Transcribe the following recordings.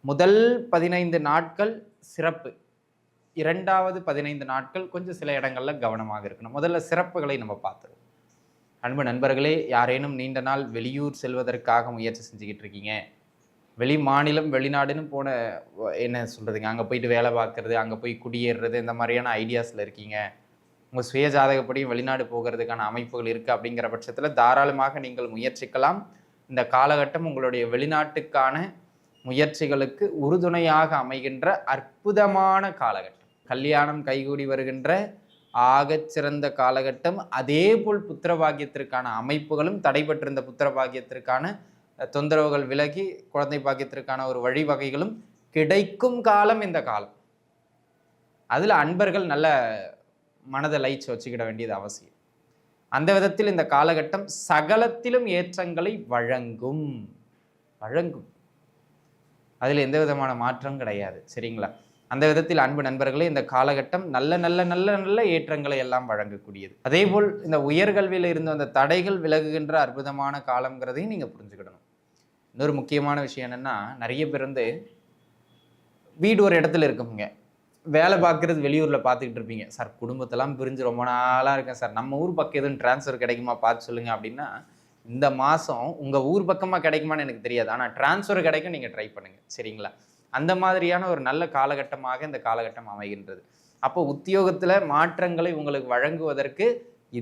முதல் 15 நாட்கள் சிறப்பு. 2வது 15 நாட்கள் கொஞ்சம் சில இடங்கள்ல கவனமாக இருக்கணும். முதல்ல சிறப்புகளை நம்ம பார்த்துருவோம். அன்பு நண்பர்களே, யாரேனும் நீண்ட நாள் வெளியூர் செல்வதற்காக முயற்சி செஞ்சுக்கிட்டு இருக்கீங்க. வெளி மாநிலம், வெளிநாடுன்னு போன என்ன சொல்றதுங்க, அங்க போயிட்டு வேலை பார்க்கறது, அங்க போய் குடியேறுறது, இந்த மாதிரியான ஐடியாஸ்ல இருக்கீங்க. உங்க சுய ஜாதகப்படியும் வெளிநாடு போகிறதுக்கான அமைப்புகள் இருக்கு அப்படிங்கிற பட்சத்துல தாராளமாக நீங்கள் முயற்சிக்கலாம். இந்த காலகட்டம் உங்களுடைய வெளிநாட்டுக்கான முயற்சிகளுக்கு உறுதுணையாக அமைகின்ற அற்புதமான காலகட்டம். கல்யாணம் கைகூடி வருகின்ற ஆகச்சிறந்த காலகட்டம். அதேபோல் புத்திர பாக்கியத்திற்கான அமைப்புகளும், தடைபட்டிருந்த புத்திர பாக்கியத்திற்கான தொந்தரவுகள் விலகி குழந்தை பாக்கியத்திற்கான ஒரு வழிவகைகளும் கிடைக்கும் காலம் இந்த காலம். அதுல அன்பர்கள் நல்ல மனதை லயிச்சு வச்சுக்கிட வேண்டியது அவசியம். அந்த விதத்தில் இந்த காலகட்டம் சகலத்திலும் ஏற்றங்களை வழங்கும். அதில் எந்த விதமான மாற்றம் கிடையாது. சரிங்களா? அந்த விதத்தில் அன்பு நண்பர்களே, இந்த காலகட்டம் நல்ல நல்ல நல்ல நல்ல ஏற்றங்களை எல்லாம் வழங்கக்கூடியது. அதேபோல் இந்த உயர்கல்வியில் இருந்த அந்த தடைகள் விலகுகின்ற அற்புதமான காலம்ங்கிறதையும் நீங்க புரிஞ்சுக்கிடணும். இன்னொரு முக்கியமான விஷயம் என்னன்னா, நிறைய பேர் வீடு ஒரு இடத்துல இருக்குங்க, வேலை பார்க்கறது வெளியூர்ல பார்த்துக்கிட்டு இருப்பீங்க. சார், குடும்பத்தெல்லாம் பிரிஞ்சு ரொம்ப நாளா இருக்கேன் சார், நம்ம ஊர் பக்கம் எதுவும் டிரான்ஸ்ஃபர் கிடைக்குமா பார்த்து சொல்லுங்க அப்படின்னா, இந்த மாதம் உங்கள் ஊர் பக்கமாக கிடைக்குமான்னு எனக்கு தெரியாது, ஆனால் டிரான்ஸ்ஃபர் கிடைக்கும், நீங்கள் ட்ரை பண்ணுங்கள். சரிங்களா? அந்த மாதிரியான ஒரு நல்ல காலகட்டமாக இந்த காலகட்டம் அமைகின்றது. அப்போ உத்தியோகத்தில் மாற்றங்களை உங்களுக்கு வழங்குவதற்கு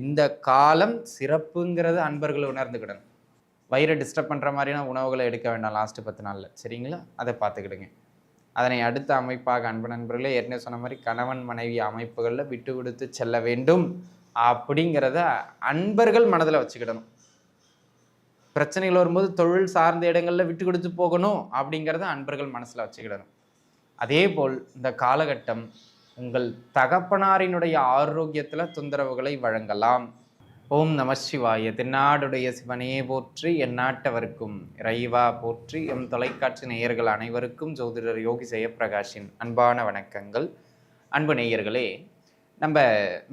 இந்த காலம் சிறப்புங்கிறது அன்பர்கள் உணர்ந்துக்கிடணும். வயிறை டிஸ்டர்ப் பண்ணுற மாதிரியான உணவுகளை எடுக்க வேண்டாம் லாஸ்ட்டு 10 நாளில். சரிங்களா? அதை பார்த்துக்கிடுங்க. அதனை அடுத்த அமைப்பாக அன்பு நண்பர்களே, ஏற்கனவே சொன்ன மாதிரி கணவன் மனைவி அமைப்புகளில் விட்டு கொடுத்து செல்ல வேண்டும் அப்படிங்கிறத அன்பர்கள் மனதில் வச்சுக்கிடணும். பிரச்சனைகள் வரும்போது தொழில் சார்ந்த இடங்கள்ல விட்டு கொடுத்து போகணும் அப்படிங்கிறத அன்பர்கள் மனசுல வச்சுக்கிடணும். அதே போல் இந்த காலகட்டம் உங்கள் தகப்பனாரினுடைய ஆரோக்கியத்துல தொந்தரவுகளை வழங்கலாம். ஓம் நம சிவாய. தென்னாடுடைய சிவனே போற்றி, எந்நாட்டவர்க்கும் இறைவா போற்றி. எம் தொலைக்காட்சி நேயர்கள் அனைவருக்கும் ஜோதிடர் யோகி ஜெயப்பிரகாஷின் அன்பான வணக்கங்கள். அன்பு நேயர்களே, நம்ம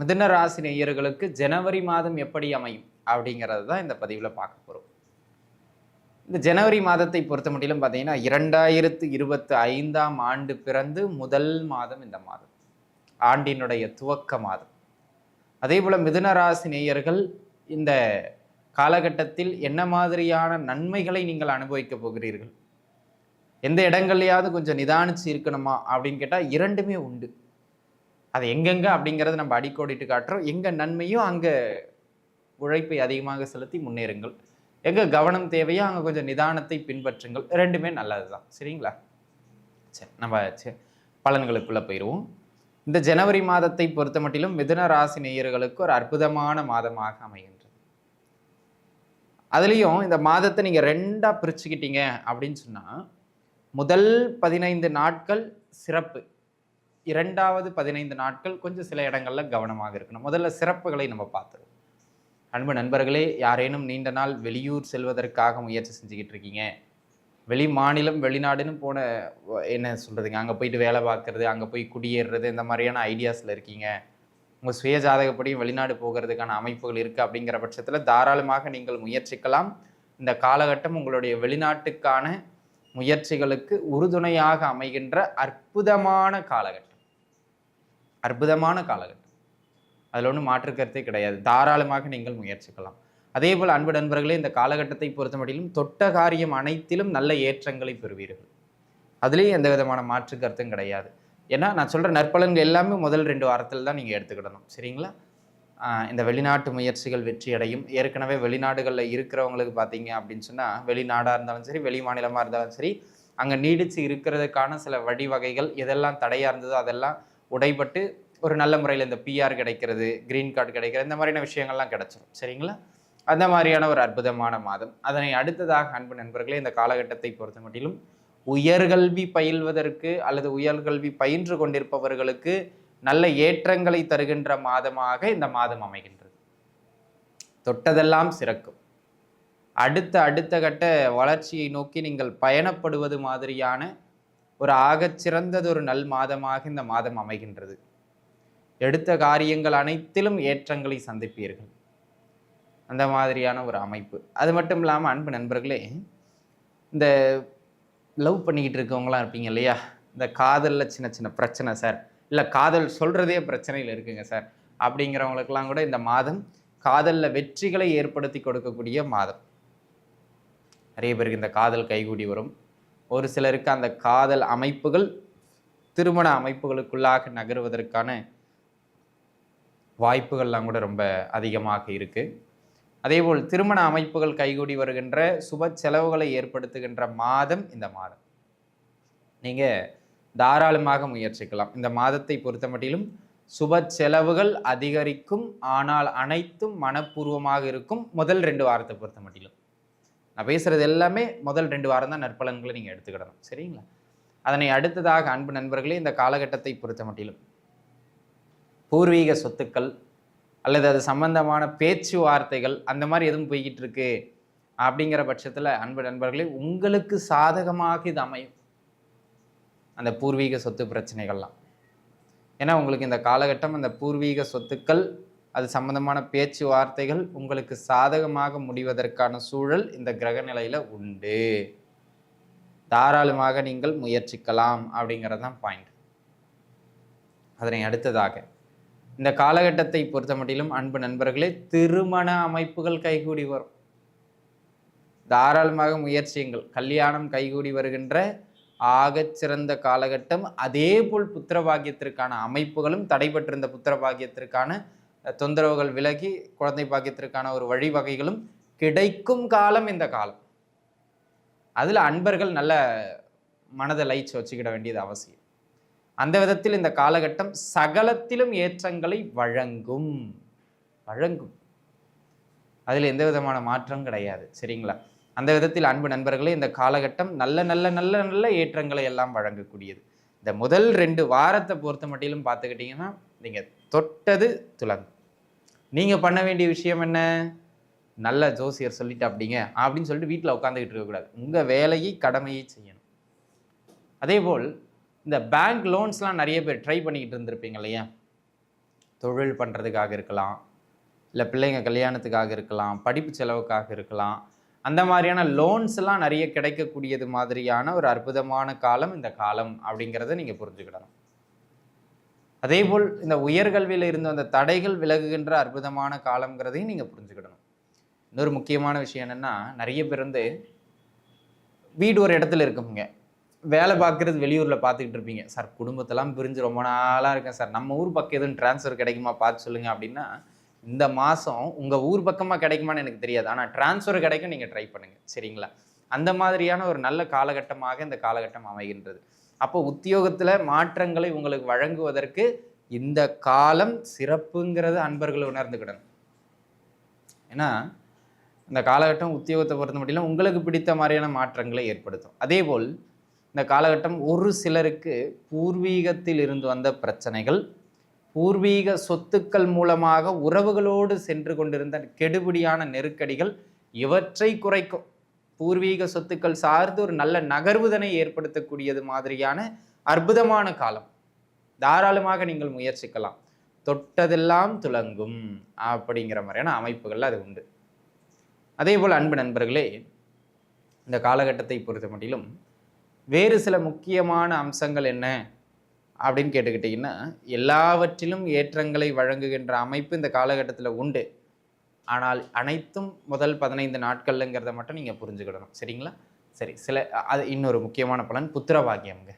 மிதுன ராசி நேயர்களுக்கு ஜனவரி மாதம் எப்படி அமையும் அப்படிங்கிறது தான் இந்த பதிவில் பார்க்க போகிறோம். இந்த ஜனவரி மாதத்தை பொறுத்த மட்டிலும் பார்த்தீங்கன்னா 2025ஆம் ஆண்டு பிறந்து முதல் மாதம் இந்த மாதம், ஆண்டினுடைய துவக்க மாதம். அதே போல் மிதுன ராசி நேயர்கள் இந்த காலகட்டத்தில் என்ன மாதிரியான நன்மைகளை நீங்கள் அனுபவிக்க போகிறீர்கள், எந்த இடங்கள்லையாவது கொஞ்சம் நிதானிச்சு இருக்கணுமா அப்படின்னு கேட்டால் இரண்டுமே உண்டு. அது எங்கெங்க அப்படிங்கிறத நம்ம அடிக்கோடிட்டு காட்டுறோம். எங்க நன்மையும் அங்கே உழைப்பை அதிகமாக செலுத்தி முன்னேறுங்கள், எங்க கவனம் தேவையோ அங்கே கொஞ்சம் நிதானத்தை பின்பற்றுங்கள். ரெண்டுமே நல்லது தான். சரிங்களா? சரி, நம்ம பலன்களுக்குள்ள போயிடுவோம். இந்த ஜனவரி மாதத்தை பொறுத்த மட்டிலும் மிதுன ராசி நேயர்களுக்கு ஒரு அற்புதமான மாதமாக அமைகின்றது. அதுலேயும் இந்த மாதத்தை நீங்க 2ஆ பிரிச்சுக்கிட்டீங்க அப்படின்னு சொன்னா, முதல் 15 நாட்கள் சிறப்பு, 2வது 15 நாட்கள் கொஞ்சம் சில இடங்கள்ல கவனமாக இருக்கணும். முதல்ல சிறப்புகளை நம்ம பார்த்துருவோம். அன்பு நண்பர்களே, யாரேனும் நீண்ட நாள் வெளியூர் செல்வதற்காக முயற்சி செஞ்சுக்கிட்டு இருக்கீங்க, வெளி மாநிலம், வெளிநாடுன்னு போன என்ன சொல்றதுங்க, அங்கே போயிட்டு வேலை பார்க்கறது, அங்கே போய் குடியேறுறது, இந்த மாதிரியான ஐடியாஸில் இருக்கீங்க. உங்கள் சுய ஜாதகப்படியும் வெளிநாடு போகிறதுக்கான அமைப்புகள் இருக்குது அப்படிங்கிற பட்சத்தில் தாராளமாக நீங்கள் முயற்சிக்கலாம். இந்த காலகட்டம் உங்களுடைய வெளிநாட்டுக்கான முயற்சிகளுக்கு உறுதுணையாக அமைகின்ற அற்புதமான காலகட்டம். அற்புதமான காலகட்டம். அதில் ஒன்றும் மாற்று கருத்தே கிடையாது. தாராளமாக நீங்கள் முயற்சிக்கலாம். அதே போல் அன்பு நண்பர்களே, இந்த காலகட்டத்தை பொறுத்த மட்டிலும் தொட்ட காரியம் அனைத்திலும் நல்ல ஏற்றங்களை பெறுவீர்கள். அதுலேயும் எந்த விதமான மாற்று கருத்தும் கிடையாது. ஏன்னா நான் சொல்கிற நற்பலன்கள் எல்லாமே முதல் 2 வாரத்தில் தான் நீங்கள் எடுத்துக்கிடணும். சரிங்களா? இந்த வெளிநாட்டு முயற்சிகள் வெற்றி அடையும். ஏற்கனவே வெளிநாடுகளில் இருக்கிறவங்களுக்கு பார்த்தீங்க அப்படின்னு சொன்னால், வெளிநாடாக இருந்தாலும் சரி, வெளி மாநிலமாக இருந்தாலும் சரி, அங்கே நீடித்து இருக்கிறதுக்கான சில வழிவகைகள் எதெல்லாம் தடையாக இருந்ததோ அதெல்லாம் உடைபட்டு ஒரு நல்ல முறையில் இந்த பிஆர் கிடைக்கிறது, கிரீன் கார்டு கிடைக்கிறது, இந்த மாதிரியான விஷயங்கள்லாம் கிடைச்சிடும். சரிங்களா? அந்த மாதிரியான ஒரு அற்புதமான மாதம். அதனை அடுத்ததாக அன்பு நண்பர்களே, இந்த காலகட்டத்தை பொறுத்த மட்டிலும் உயர்கல்வி பயில்வதற்கு அல்லது உயர்கல்வி பயின்று கொண்டிருப்பவர்களுக்கு நல்ல ஏற்றங்களை தருகின்ற மாதமாக இந்த மாதம் அமைகின்றது. தொட்டதெல்லாம் சிறக்கும். அடுத்த கட்ட வளர்ச்சியை நோக்கி நீங்கள் பயணப்படுவது மாதிரியான ஒரு ஆகச்சிறந்தது ஒரு நல் மாதமாக இந்த மாதம் அமைகின்றது. எடுத்த காரியங்கள் அனைத்திலும் ஏற்றங்களை சந்திப்பீர்கள். அந்த மாதிரியான ஒரு அமைப்பு. அது மட்டும் இல்லாமல் அன்பு நண்பர்களே, இந்த லவ் பண்ணிக்கிட்டு இருக்கவங்களாம் இருப்பீங்க இல்லையா, இந்த காதலில் சின்ன சின்ன பிரச்சனை சார், இல்லை காதல் சொல்கிறதே பிரச்சனையில் இருக்குங்க சார் அப்படிங்கிறவங்களுக்கெல்லாம் கூட இந்த மாதம் காதலில் வெற்றிகளை ஏற்படுத்தி கொடுக்கக்கூடிய மாதம். நிறைய பேருக்கு இந்த காதல் கைகூடி வரும். ஒரு சிலருக்கு அந்த காதல் அமைப்புகள் திருமண அமைப்புகளுக்குள்ளாக நகருவதற்கான வாய்ப்புகள்லாம் கூட ரொம்ப அதிகமாக இருக்குது. அதேபோல் திருமண அமைப்புகள் கைகூடி வருகின்ற சுப செலவுகளை ஏற்படுத்துகின்ற மாதம் இந்த மாதம். நீங்கள் தாராளமாக முயற்சிக்கலாம். இந்த மாதத்தை பொறுத்த மட்டிலும் சுப செலவுகள் அதிகரிக்கும், ஆனால் அனைத்தும் மனப்பூர்வமாக இருக்கும். முதல் 2 வாரத்தை பொறுத்த மட்டிலும் நான் பேசுகிறது எல்லாமே முதல் 2 வாரம் தான் நற்பலன்களை நீங்கள் எடுத்துக்கிடணும், சரிங்களா? அதனை அடுத்ததாக அன்பு நண்பர்களே, இந்த காலகட்டத்தை பொறுத்த மட்டிலும் பூர்வீக சொத்துக்கள் அல்லது அது சம்பந்தமான பேச்சுவார்த்தைகள் அந்த மாதிரி எதுவும் போய்கிட்டு இருக்கு அப்படிங்கிற பட்சத்தில் அன்பு நண்பர்களே, உங்களுக்கு சாதகமாக இது அமையும், அந்த பூர்வீக சொத்து பிரச்சனைகள்லாம். ஏன்னா உங்களுக்கு இந்த காலகட்டம் அந்த பூர்வீக சொத்துக்கள் அது சம்பந்தமான பேச்சுவார்த்தைகள் உங்களுக்கு சாதகமாக முடிவதற்கான சூழல் இந்த கிரக நிலையில் உண்டு. தாராளமாக நீங்கள் முயற்சிக்கலாம் அப்படிங்கிறது தான் பாயிண்ட். அதனை அடுத்ததாக இந்த காலகட்டத்தை பொறுத்த மட்டிலும் அன்பு நண்பர்களே, திருமண அமைப்புகள் கைகூடி வரும். தாராளமாக முயற்சியுங்கள். கல்யாணம் கைகூடி வருகின்ற ஆகச்சிறந்த காலகட்டம். அதே போல் புத்திர பாக்கியத்திற்கான அமைப்புகளும், தடைபட்டிருந்த புத்திர பாக்கியத்திற்கான தொந்தரவுகள் விலகி குழந்தை பாக்கியத்திற்கான ஒரு வழிவகைகளும் கிடைக்கும் காலம் இந்த காலம். அதில் அன்பர்கள் நல்ல மனதை லைச்சு வச்சுக்கிட வேண்டியது அவசியம். அந்த விதத்தில் இந்த காலகட்டம் சகலத்திலும் ஏற்றங்களை வழங்கும். அதில் எந்த விதமான மாற்றம் கிடையாது, சரிங்களா? அந்த விதத்தில் அன்பு நண்பர்களே, இந்த காலகட்டம் நல்ல நல்ல நல்ல நல்ல ஏற்றங்களை எல்லாம் வழங்கக்கூடியது. இந்த முதல் 2 வாரத்தை பொறுத்த மட்டிலும் பார்த்துக்கிட்டிங்கன்னா நீங்கள் தொட்டது துலங்கும். நீங்கள் பண்ண வேண்டிய விஷயம் என்ன? நல்ல ஜோசியர் சொல்லிட்டு அப்படின்னு சொல்லிட்டு வீட்டில் உட்காந்துக்கிட்டு இருக்கக்கூடாது. உங்கள் வேலையை கடமையை செய்யணும். அதே போல் இந்த பேங்க் லோன்ஸ்லாம் நிறைய பேர் ட்ரை பண்ணிக்கிட்டு இருந்திருப்பீங்க இல்லையா? தொழில் பண்ணுறதுக்காக இருக்கலாம், இல்லை பிள்ளைங்க கல்யாணத்துக்காக இருக்கலாம், படிப்பு செலவுக்காக இருக்கலாம். அந்த மாதிரியான லோன்ஸ் எல்லாம் நிறைய கிடைக்கக்கூடியது மாதிரியான ஒரு அற்புதமான காலம் இந்த காலம் அப்படிங்கிறத நீங்கள் புரிஞ்சுக்கிடணும். அதேபோல் இந்த உயர்கல்வியில் இருந்து அந்த தடைகள் விலகுகின்ற அற்புதமான காலங்கிறதையும் நீங்கள் புரிஞ்சுக்கிடணும். இன்னொரு முக்கியமான விஷயம் என்னென்னா, நிறைய பேர் வீடு ஒரு இடத்துல இருக்குங்க, வேலை பார்க்குறது வெளியூரில் பார்த்துக்கிட்டு இருப்பீங்க. சார் குடும்பத்தெல்லாம் பிரிஞ்சு ரொம்ப நாளாக இருக்கேன் சார், நம்ம ஊர் பக்கம் எதுவும் டிரான்ஸ்ஃபர் கிடைக்குமா பார்த்து சொல்லுங்கள் அப்படின்னா, இந்த மாதம் உங்கள் ஊர் பக்கமாக கிடைக்குமான்னு எனக்கு தெரியாது, ஆனால் டிரான்ஸ்ஃபர் கிடைக்கும், நீங்கள் ட்ரை பண்ணுங்கள், சரிங்களா? அந்த மாதிரியான ஒரு நல்ல காலகட்டமாக இந்த காலகட்டம் அமைகின்றது. அப்போ உத்தியோகத்தில் மாற்றங்களை உங்களுக்கு வழங்குவதற்கு இந்த காலம் சிறப்புங்கிறது அன்பர்கள் உணர்ந்துக்கிடணும். ஏன்னா இந்த காலகட்டம் உத்தியோகத்தை பொறுத்த மட்டும் உங்களுக்கு பிடித்த மாதிரியான மாற்றங்களை ஏற்படுத்தும். அதே போல் இந்த காலகட்டம் ஒரு சிலருக்கு பூர்வீகத்தில் இருந்து வந்த பிரச்சனைகள், பூர்வீக சொத்துக்கள் மூலமாக உறவுகளோடு சென்று கொண்டிருந்த கெடுபிடியான நெருக்கடிகள் இவற்றை குறைக்கும். பூர்வீக சொத்துக்கள் சார்ந்து ஒரு நல்ல நகர்வுதனை ஏற்படுத்தக்கூடியது மாதிரியான அற்புதமான காலம். தாராளமாக நீங்கள் முயற்சிக்கலாம். தொட்டதெல்லாம் துலங்கும் அப்படிங்கிற மாதிரியான அமைப்புகள் அது உண்டு. அதே போல் அன்பு நண்பர்களே, இந்த காலகட்டத்தை பொறுத்த மட்டிலும் வேறு சில முக்கியமான அம்சங்கள் என்ன அப்படின்னு கேட்டுக்கிட்டிங்கன்னா, எல்லாவற்றிலும் ஏற்றங்களை வழங்குகின்ற அமைப்பு இந்த காலகட்டத்தில் உண்டு. ஆனால் அனைத்தும் முதல் 15 நாட்கள்ங்கிறத மட்டும் நீங்கள் புரிஞ்சுக்கிடணும், சரிங்களா? சரி, அது இன்னொரு முக்கியமான பலன் புத்திர பாக்கியம்ங்க.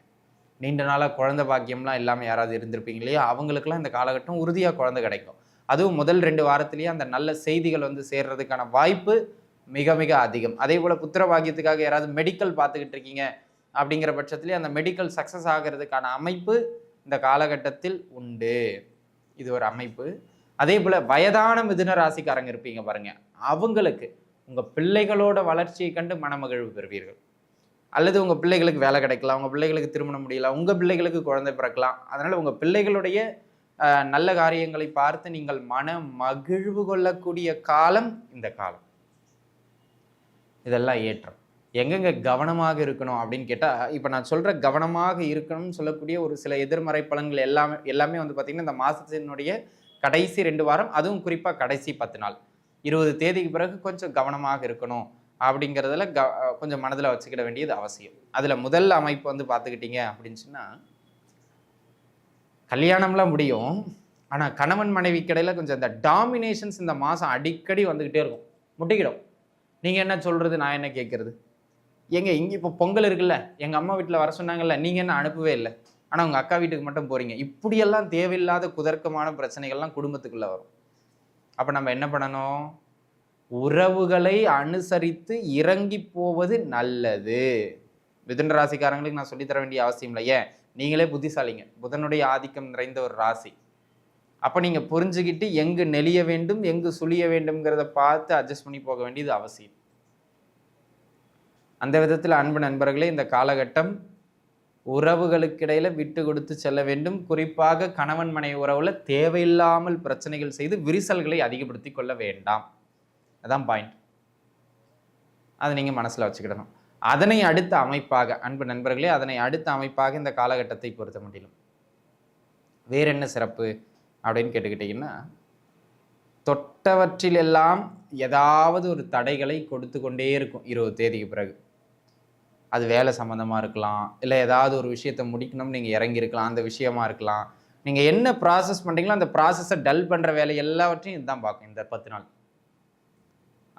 நீண்ட நாளாக குழந்தை பாக்கியம்லாம் இல்லாமல் யாராவது இருந்திருப்பீங்க இல்லையா? அவங்களுக்கெல்லாம் இந்த காலகட்டம் உறுதியாக குழந்தை கிடைக்கும். அதுவும் முதல் 2 வாரத்திலேயே அந்த நல்ல செய்திகள் சேர்றதுக்கான வாய்ப்பு மிக மிக அதிகம். அதே போல் புத்திர பாக்கியத்துக்காக யாராவது மெடிக்கல் பார்த்துக்கிட்டு இருக்கீங்க அப்படிங்கிற பட்சத்துலேயே அந்த மெடிக்கல் சக்ஸஸ் ஆகிறதுக்கான அமைப்பு இந்த காலகட்டத்தில் உண்டு. இது ஒரு அமைப்பு. அதே போல் வயதான மிதுன ராசிக்காரங்க இருப்பீங்க பாருங்க, அவங்களுக்கு உங்கள் பிள்ளைகளோட வளர்ச்சியை கண்டு மனமகிழ்வு பெறுவீர்கள். அல்லது உங்கள் பிள்ளைகளுக்கு வேலை கிடைக்கலாம், உங்கள் பிள்ளைகளுக்கு திருமணம் முடியலாம், உங்கள் பிள்ளைகளுக்கு குழந்தை பிறக்கலாம். அதனால் உங்கள் பிள்ளைகளுடைய நல்ல காரியங்களை பார்த்து நீங்கள் மன மகிழ்வு கொள்ளக்கூடிய காலம் இந்த காலம். இதெல்லாம் ஏற்றம். எங்கெங்க கவனமாக இருக்கணும் அப்படின்னு கேட்டால், இப்போ நான் சொல்கிற கவனமாக இருக்கணும்னு சொல்லக்கூடிய ஒரு சில எதிர்மறை பலன்கள் எல்லாமே பார்த்திங்கன்னா இந்த மாதத்தினுடைய கடைசி 2 வாரம், அதுவும் குறிப்பாக கடைசி 10 நாள், 20 தேதிக்கு பிறகு கொஞ்சம் கவனமாக இருக்கணும் அப்படிங்கிறதுல கொஞ்சம் மனதில் வச்சுக்கிட வேண்டியது அவசியம். அதில் முதல் அமைப்பு வந்து பார்த்துக்கிட்டீங்க அப்படின்னு சொன்னால், கல்யாணம்லாம் முடியும். ஆனால் கணவன் மனைவி கிடையில கொஞ்சம் இந்த டாமினேஷன்ஸ் இந்த மாதம் அடிக்கடி வந்துக்கிட்டே இருக்கும், முட்டிக்கிடும். நீங்கள் என்ன சொல்கிறது, நான் என்ன கேட்குறது, எங்க இங்கே இப்போ பொங்கல் இருக்குல்ல, எங்கள் அம்மா வீட்டில் வர சொன்னாங்கல்ல, நீங்கள் என்ன அனுப்பவே இல்லை, ஆனால் உங்கள் அக்கா வீட்டுக்கு மட்டும் போகிறீங்க. இப்படியெல்லாம் தேவையில்லாத குதர்க்கமான பிரச்சனைகள்லாம் குடும்பத்துக்குள்ளே வரும். அப்போ நம்ம என்ன பண்ணணும், உறவுகளை அனுசரித்து இறங்கி போவது நல்லது. மிதுன ராசிக்காரங்களுக்கு நான் சொல்லித்தர வேண்டிய அவசியம் இல்லை. ஏன், நீங்களே புத்திசாலிங்க, புதனுடைய ஆதிக்கம் நிறைந்த ஒரு ராசி. அப்போ நீங்கள் புரிஞ்சுக்கிட்டு எங்கு நெளிய வேண்டும் எங்கு சுழிய வேண்டும்ங்கிறத பார்த்து அட்ஜஸ்ட் பண்ணி போக வேண்டியது அவசியம். அந்த விதத்தில் அன்பு நண்பர்களே, இந்த காலகட்டம் உறவுகளுக்கிடையில விட்டு கொடுத்து செல்ல வேண்டும். குறிப்பாக கணவன் மனைவி உறவுல தேவையில்லாமல் பிரச்சனைகள் செய்து விரிசல்களை அதிகப்படுத்தி கொள்ள வேண்டாம். அதான் பாயிண்ட். அதை நீங்கள் மனசில் வச்சுக்கிடணும். அதனை அடுத்த அமைப்பாக அன்பு நண்பர்களே, அதனை அடுத்த அமைப்பாக இந்த காலகட்டத்தை பொறுத்த முடியும் வேற என்ன சிறப்பு அப்படின்னு கேட்டுக்கிட்டீங்கன்னா, தொட்டவற்றிலெல்லாம் ஏதாவது ஒரு தடைகளை கொடுத்து கொண்டே இருக்கும் 20 தேதிக்கு பிறகு. அது வேலை சம்மந்தமாக இருக்கலாம், இல்லை ஏதாவது ஒரு விஷயத்தை முடிக்கணும்னு நீங்கள் இறங்கியிருக்கலாம், அந்த விஷயமா இருக்கலாம். நீங்கள் என்ன ப்ராசஸ் பண்ணுறீங்களோ அந்த ப்ராசஸை டல் பண்ணுற வேலை எல்லாவற்றையும் இதுதான் பார்க்கும் இந்த 10 நாள்.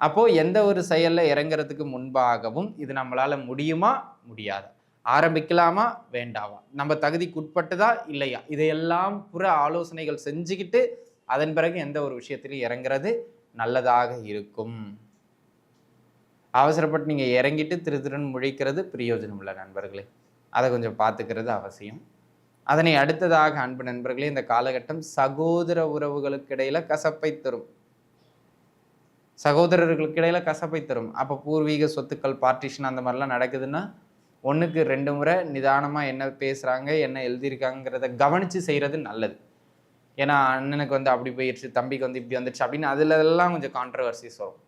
அப்போது எந்த ஒரு செயலில் இறங்குறதுக்கு முன்பாகவும் இது நம்மளால் முடியுமா முடியாதா, ஆரம்பிக்கலாமா வேண்டாமா, நம்ம தகுதிக்கு உட்பட்டுதா இல்லையா, இதையெல்லாம் புற ஆலோசனைகள் செஞ்சுக்கிட்டு அதன் பிறகு எந்த ஒரு விஷயத்திலையும் இறங்குறது நல்லதாக இருக்கும். அவசரப்பட்டு நீங்கள் இறங்கிட்டு திருன்னு முழிக்கிறது பிரயோஜனம் இல்லை நண்பர்களே. அதை கொஞ்சம் பார்த்துக்கிறது அவசியம். அதனை அடுத்ததாக அன்பு நண்பர்களே, இந்த காலகட்டம் சகோதர உறவுகளுக்கு இடையில கசப்பை தரும். சகோதரர்களுக்கு இடையில கசப்பை தரும். அப்போ பூர்வீக சொத்துக்கள் பார்ட்டிஷன் அந்த மாதிரிலாம் நடக்குதுன்னா 1க்கு 2 முறை நிதானமாக என்ன பேசுகிறாங்க என்ன எழுதியிருக்காங்கிறத கவனித்து செய்கிறது நல்லது. ஏன்னா அண்ணனுக்கு வந்து அப்படி போயிடுச்சு, தம்பிக்கு வந்து இப்படி வந்துடுச்சு அப்படின்னு அதுலெல்லாம் கொஞ்சம் கான்ட்ரவர்சிஸ் வரும்.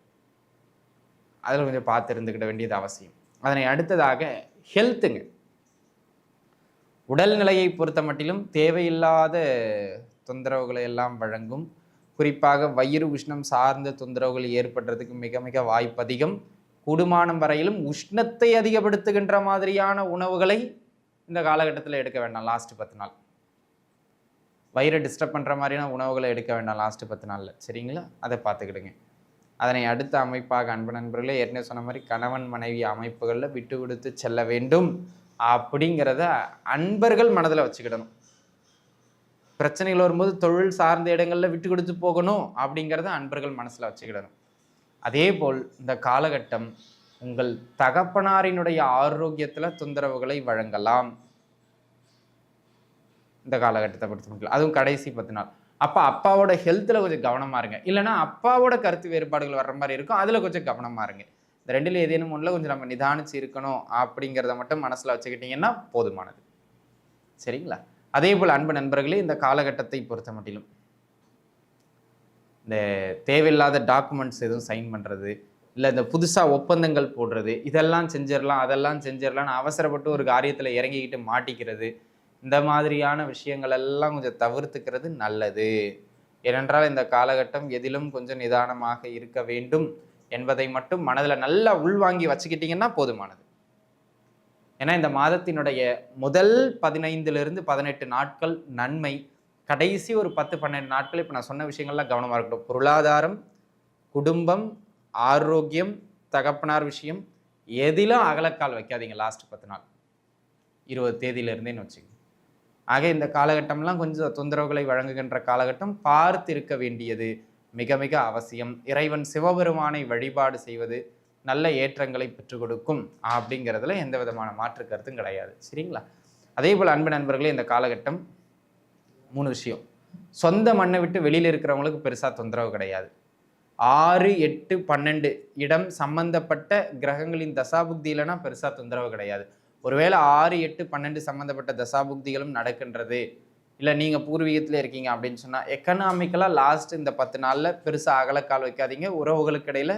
அதில் கொஞ்சம் பார்த்து இருந்துக்கிட வேண்டியது அவசியம். அதனை அடுத்ததாக ஹெல்த்துங்க. உடல்நிலையை பொறுத்த மட்டிலும் தேவையில்லாத தொந்தரவுகளை எல்லாம் வழங்கும். குறிப்பாக வயிறு உஷ்ணம் சார்ந்த தொந்தரவுகள் ஏற்படுறதுக்கு மிக மிக வாய்ப்பு அதிகம். கூடுமானம் வரையிலும் உஷ்ணத்தை அதிகப்படுத்துகின்ற மாதிரியான உணவுகளை இந்த காலகட்டத்தில் எடுக்க வேண்டாம். லாஸ்ட் 10 நாள் வயிறை டிஸ்டர்ப் பண்ணுற மாதிரியான உணவுகளை எடுக்க வேண்டாம் லாஸ்ட் 10 நாளில், சரிங்களா? அதை பார்த்துக்கிடுங்க. அதனை அடுத்த அமைப்பாக அன்பு நண்பர்களே, ஏற்கனவே சொன்ன மாதிரி கணவன் மனைவி அமைப்புகளில் விட்டு கொடுத்து செல்ல வேண்டும் அப்படிங்கிறத அன்பர்கள் மனதில் வச்சுக்கிடணும். பிரச்சனைகள் வரும்போது தொழில் சார்ந்த இடங்களில் விட்டு கொடுத்து போகணும் அப்படிங்கிறத அன்பர்கள் மனசில் வச்சுக்கிடணும். அதே போல் இந்த காலகட்டம் உங்கள் தகப்பனாரினுடைய ஆரோக்கியத்தில் தொந்தரவுகளை வழங்கலாம் இந்த காலகட்டத்தை பொறுத்த மட்டும். அதுவும் கடைசி 10 நாள். அப்போ அப்பாவோட ஹெல்த்தில் கொஞ்சம் கவனமாக இருங்க. இல்லைனா அப்பாவோட கருத்து வேறுபாடுகள் வர்ற மாதிரி இருக்கும், அதில் கொஞ்சம் கவனமாக இருங்க. இந்த 2ல் ஏதேனும் ஒன்றில் கொஞ்சம் நம்ம நிதானிச்சு இருக்கணும் அப்படிங்கிறத மட்டும் மனசில் வச்சுக்கிட்டிங்கன்னா போதுமானது, சரிங்களா? அதே போல் அன்பு நண்பர்களே, இந்த காலகட்டத்தை பொறுத்த மட்டிலும் இந்த தேவையில்லாத டாக்குமெண்ட்ஸ் எதுவும் சைன் பண்ணுறது, இல்லை இந்த புதுசாக ஒப்பந்தங்கள் போடுறது, இதெல்லாம் செஞ்சிடலாம் அதெல்லாம் செஞ்சிடலாம்னு அவசரப்பட்டு ஒரு காரியத்தில் இறங்கிக்கிட்டு மாட்டிக்கிறது, இந்த மாதிரியான விஷயங்கள் எல்லாம் கொஞ்சம் தவிர்த்துக்கிறது நல்லது. ஏனென்றால் இந்த காலகட்டம் எதிலும் கொஞ்சம் நிதானமாக இருக்க வேண்டும் என்பதை மட்டும் மனதில் நல்லா உள்வாங்கி வச்சுக்கிட்டிங்கன்னா போதுமானது. ஏன்னா இந்த மாதத்தினுடைய முதல் 15லிருந்து 18 நாட்கள் நன்மை, கடைசி ஒரு 10-12 நாட்கள் இப்போ நான் சொன்ன விஷயங்கள்லாம் கவனமாக இருக்கட்டும். பொருளாதாரம், குடும்பம், ஆரோக்கியம், தகப்பனார் விஷயம் எதிலும் அகலக்கால் வைக்காதீங்க லாஸ்ட் 10 நாள் 20 தேதியிலிருந்தேன்னு வச்சுக்கோங்க. ஆக இந்த காலகட்டம்லாம் கொஞ்சம் தொந்தரவுகளை வழங்குகின்ற காலகட்டம், பார்த்து இருக்க வேண்டியது மிக மிக அவசியம். இறைவன் சிவபெருமானை வழிபாடு செய்வது நல்ல ஏற்றங்களை பெற்றுக் கொடுக்கும் அப்படிங்கிறதுல எந்த விதமான மாற்று கருத்தும் கிடையாது, சரிங்களா? அதே போல் அன்பு நண்பர்களே, இந்த காலகட்டம் 3 விஷயம். சொந்த மண்ணை விட்டு வெளியில் இருக்கிறவங்களுக்கு பெருசாக தொந்தரவு கிடையாது. 6, 8, 12 இடம் சம்பந்தப்பட்ட கிரகங்களின் தசாபுக்தியிலனா பெருசாக தொந்தரவு கிடையாது. ஒருவேளை 6, 8, 12 சம்மந்தப்பட்ட தசாபுக்திகளும் நடக்கின்றது, இல்லை நீங்கள் பூர்வீகத்தில் இருக்கீங்க அப்படின்னு சொன்னால் எக்கனாமிக்கலாக லாஸ்ட் இந்த 10 நாளில் பெருசாக அகலக்கால் வைக்காதீங்க. உறவுகளுக்கு இடையில்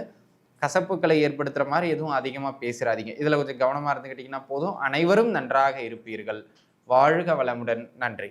கசப்புக்களை ஏற்படுத்துகிற மாதிரி எதுவும் அதிகமாக பேசுகிறாதீங்க. இதில் கொஞ்சம் கவனமாக இருந்துக்கிட்டிங்கன்னா போதும். அனைவரும் நன்றாக இருப்பீர்கள். வாழ்க வளமுடன். நன்றி.